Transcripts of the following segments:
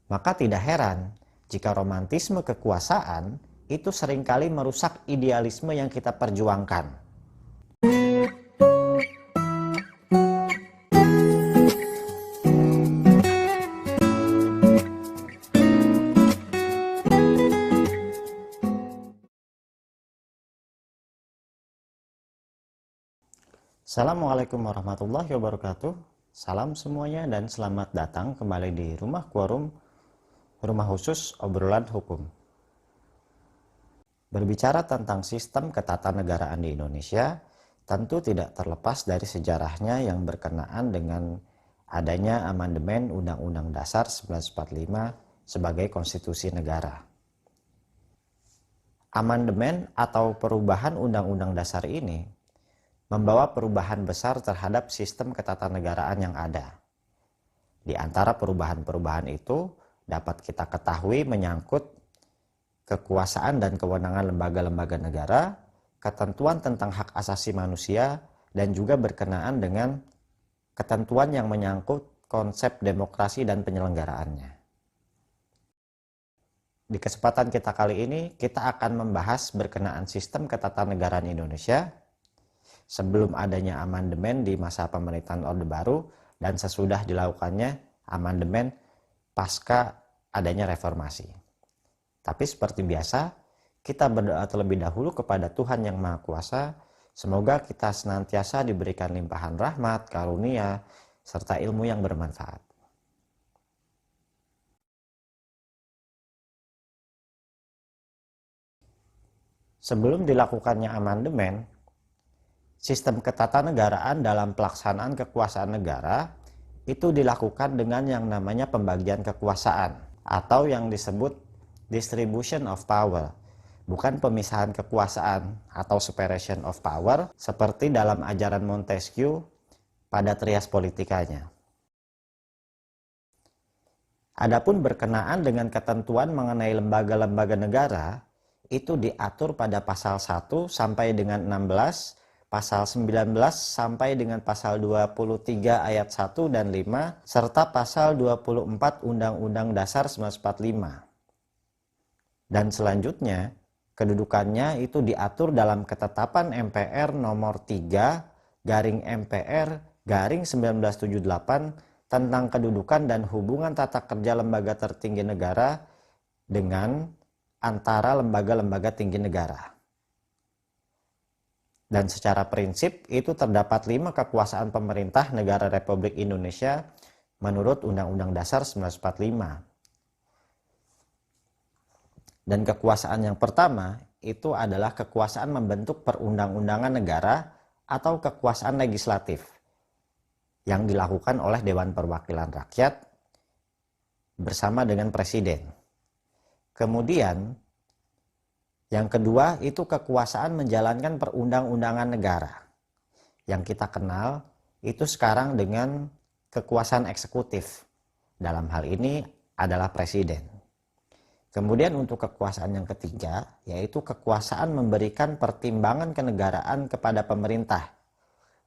Maka tidak heran jika romantisme kekuasaan itu seringkali merusak idealisme yang kita perjuangkan. Assalamualaikum warahmatullahi wabarakatuh. Salam semuanya dan selamat datang kembali di Rumah Quorum, rumah khusus obrolan hukum. Berbicara tentang sistem ketatanegaraan di Indonesia, tentu tidak terlepas dari sejarahnya yang berkenaan dengan adanya amandemen Undang-Undang Dasar 1945 sebagai konstitusi negara. Amandemen atau perubahan Undang-Undang Dasar ini membawa perubahan besar terhadap sistem ketatanegaraan yang ada. Di antara perubahan-perubahan itu dapat kita ketahui menyangkut kekuasaan dan kewenangan lembaga-lembaga negara, ketentuan tentang hak asasi manusia, dan juga berkenaan dengan ketentuan yang menyangkut konsep demokrasi dan penyelenggaraannya. Di kesempatan kita kali ini, kita akan membahas berkenaan sistem ketatanegaraan Indonesia sebelum adanya amandemen di masa pemerintahan Orde Baru dan sesudah dilakukannya amandemen pasca adanya reformasi. Tapi seperti biasa, kita berdoa terlebih dahulu kepada Tuhan Yang Maha Kuasa, semoga kita senantiasa diberikan limpahan rahmat, karunia, serta ilmu yang bermanfaat. Sebelum dilakukannya amandemen, sistem ketatanegaraan dalam pelaksanaan kekuasaan negara itu dilakukan dengan yang namanya pembagian kekuasaan atau yang disebut distribution of power, bukan pemisahan kekuasaan atau separation of power seperti dalam ajaran Montesquieu pada Trias Politicanya. Adapun berkenaan dengan ketentuan mengenai lembaga-lembaga negara itu diatur pada pasal 1 sampai dengan 16, pasal 19 sampai dengan pasal 23 ayat 1 dan 5, serta pasal 24 Undang-Undang Dasar 1945. Dan selanjutnya, kedudukannya itu diatur dalam ketetapan MPR nomor 3/MPR/1978 tentang kedudukan dan hubungan tata kerja lembaga tertinggi negara dengan antara lembaga-lembaga tinggi negara. Dan secara prinsip itu terdapat 5 kekuasaan pemerintah negara Republik Indonesia menurut Undang-Undang Dasar 1945. Dan kekuasaan yang pertama itu adalah kekuasaan membentuk perundang-undangan negara atau kekuasaan legislatif yang dilakukan oleh Dewan Perwakilan Rakyat bersama dengan Presiden. Kemudian yang kedua itu kekuasaan menjalankan perundang-undangan negara. Yang kita kenal itu sekarang dengan kekuasaan eksekutif. Dalam hal ini adalah presiden. Kemudian untuk kekuasaan yang ketiga yaitu kekuasaan memberikan pertimbangan kenegaraan kepada pemerintah.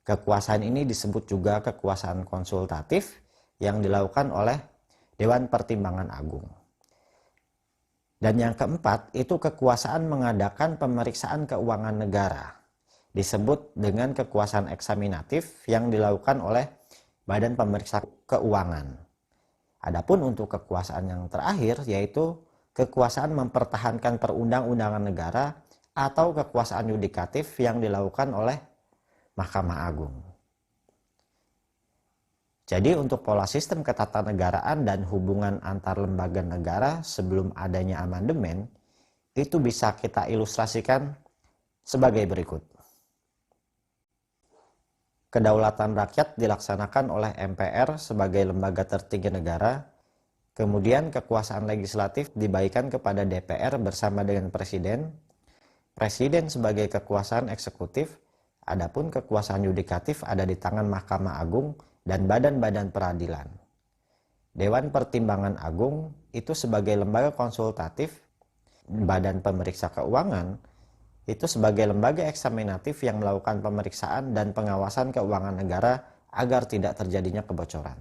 Kekuasaan ini disebut juga kekuasaan konsultatif yang dilakukan oleh Dewan Pertimbangan Agung. Dan yang keempat itu kekuasaan mengadakan pemeriksaan keuangan negara. Disebut dengan kekuasaan eksaminatif yang dilakukan oleh Badan Pemeriksa Keuangan. Adapun untuk kekuasaan yang terakhir yaitu kekuasaan mempertahankan perundang-undangan negara atau kekuasaan yudikatif yang dilakukan oleh Mahkamah Agung. Jadi untuk pola sistem ketatanegaraan dan hubungan antar lembaga negara sebelum adanya amandemen itu bisa kita ilustrasikan sebagai berikut. Kedaulatan rakyat dilaksanakan oleh MPR sebagai lembaga tertinggi negara, kemudian kekuasaan legislatif dibagikan kepada DPR bersama dengan Presiden, Presiden sebagai kekuasaan eksekutif, adapun kekuasaan yudikatif ada di tangan Mahkamah Agung dan badan-badan peradilan. Dewan Pertimbangan Agung itu sebagai lembaga konsultatif, Badan Pemeriksa Keuangan itu sebagai lembaga eksaminatif yang melakukan pemeriksaan dan pengawasan keuangan negara agar tidak terjadinya kebocoran.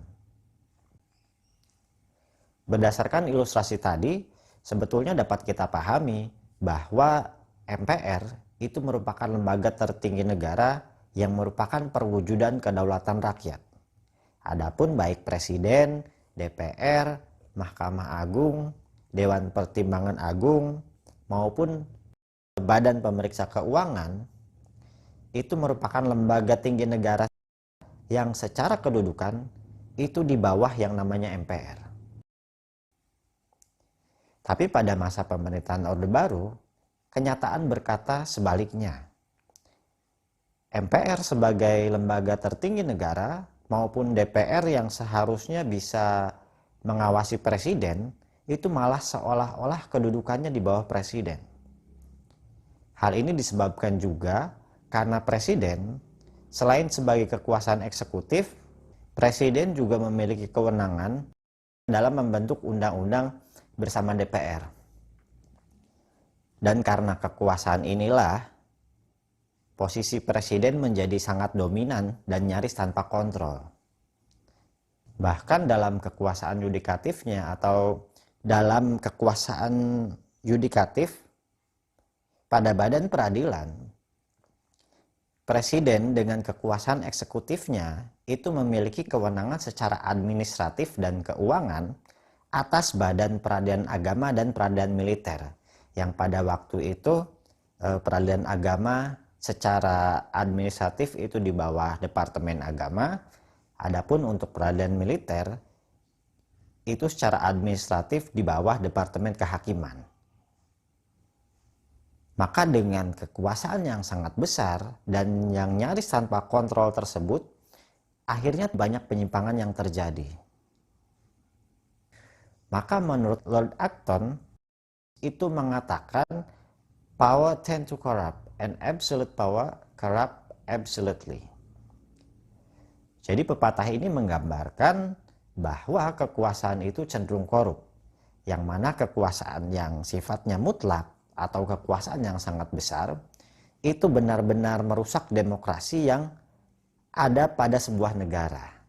Berdasarkan ilustrasi tadi, sebetulnya dapat kita pahami bahwa MPR itu merupakan lembaga tertinggi negara yang merupakan perwujudan kedaulatan rakyat. Adapun baik Presiden, DPR, Mahkamah Agung, Dewan Pertimbangan Agung, maupun Badan Pemeriksa Keuangan, itu merupakan lembaga tinggi negara yang secara kedudukan itu di bawah yang namanya MPR. Tapi pada masa pemerintahan Orde Baru, kenyataan berkata sebaliknya. MPR sebagai lembaga tertinggi negara maupun DPR yang seharusnya bisa mengawasi presiden, itu malah seolah-olah kedudukannya di bawah presiden. Hal ini disebabkan juga karena presiden, selain sebagai kekuasaan eksekutif, presiden juga memiliki kewenangan dalam membentuk undang-undang bersama DPR. Dan karena kekuasaan inilah, posisi presiden menjadi sangat dominan dan nyaris tanpa kontrol. Bahkan dalam kekuasaan yudikatifnya atau dalam kekuasaan yudikatif pada badan peradilan, presiden dengan kekuasaan eksekutifnya itu memiliki kewenangan secara administratif dan keuangan atas badan peradilan agama dan peradilan militer, yang pada waktu itu peradilan agama secara administratif itu di bawah Departemen Agama, adapun untuk peradilan militer itu secara administratif di bawah Departemen Kehakiman. Maka dengan kekuasaan yang sangat besar dan yang nyaris tanpa kontrol tersebut, akhirnya banyak penyimpangan yang terjadi. Maka menurut Lord Acton, itu mengatakan power tend to corrupt and absolute power corrupt absolutely. Jadi pepatah ini menggambarkan bahwa kekuasaan itu cenderung korup, yang mana kekuasaan yang sifatnya mutlak atau kekuasaan yang sangat besar itu benar-benar merusak demokrasi yang ada pada sebuah negara.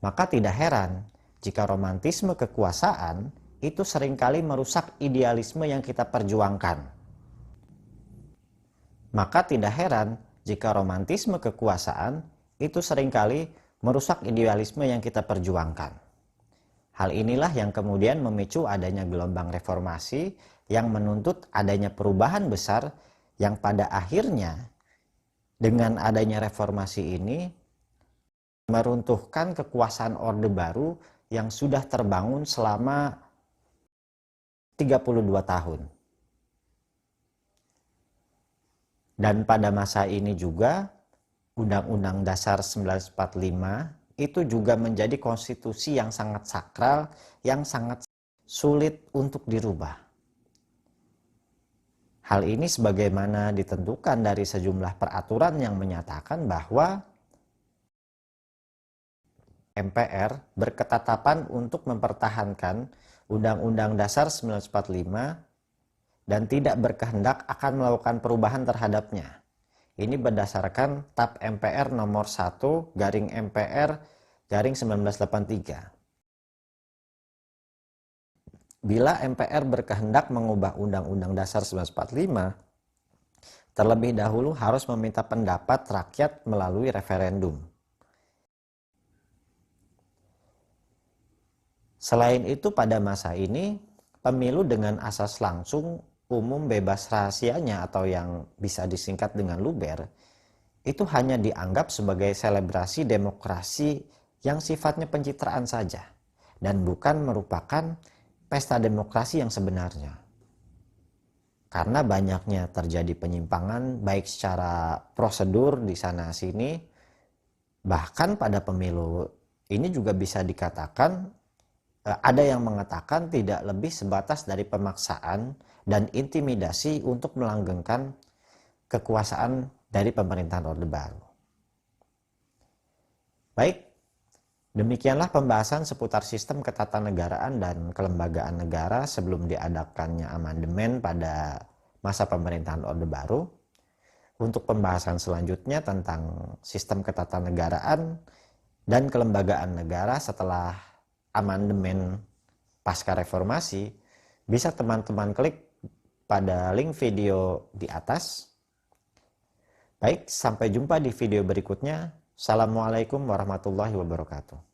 Maka tidak heran jika romantisme kekuasaan itu seringkali merusak idealisme yang kita perjuangkan. Maka tidak heran jika romantisme kekuasaan itu seringkali merusak idealisme yang kita perjuangkan. Hal inilah yang kemudian memicu adanya gelombang reformasi yang menuntut adanya perubahan besar yang pada akhirnya dengan adanya reformasi ini meruntuhkan kekuasaan Orde Baru yang sudah terbangun selama 32 tahun. Dan pada masa ini juga Undang-Undang Dasar 1945 itu juga menjadi konstitusi yang sangat sakral, yang sangat sulit untuk dirubah. Hal ini sebagaimana ditentukan dari sejumlah peraturan yang menyatakan bahwa MPR berketetapan untuk mempertahankan Undang-Undang Dasar 1945 dan tidak berkehendak akan melakukan perubahan terhadapnya. Ini berdasarkan TAP MPR nomor 1/MPR-1983. Bila MPR berkehendak mengubah Undang-Undang Dasar 1945, terlebih dahulu harus meminta pendapat rakyat melalui referendum. Selain itu, pada masa ini, pemilu dengan asas langsung, umum, bebas rahasianya atau yang bisa disingkat dengan luber, itu hanya dianggap sebagai selebrasi demokrasi yang sifatnya pencitraan saja dan bukan merupakan pesta demokrasi yang sebenarnya. Karena banyaknya terjadi penyimpangan baik secara prosedur di sana sini, bahkan pada pemilu ini juga bisa dikatakan ada yang mengatakan tidak lebih sebatas dari pemaksaan dan intimidasi untuk melanggengkan kekuasaan dari pemerintahan Orde Baru. Baik, demikianlah pembahasan seputar sistem ketatanegaraan dan kelembagaan negara sebelum diadakannya amandemen pada masa pemerintahan Orde Baru. Untuk pembahasan selanjutnya tentang sistem ketatanegaraan dan kelembagaan negara setelah amandemen pasca reformasi, bisa teman-teman klik pada link video di atas. Baik, sampai jumpa di video berikutnya. Assalamualaikum warahmatullahi wabarakatuh.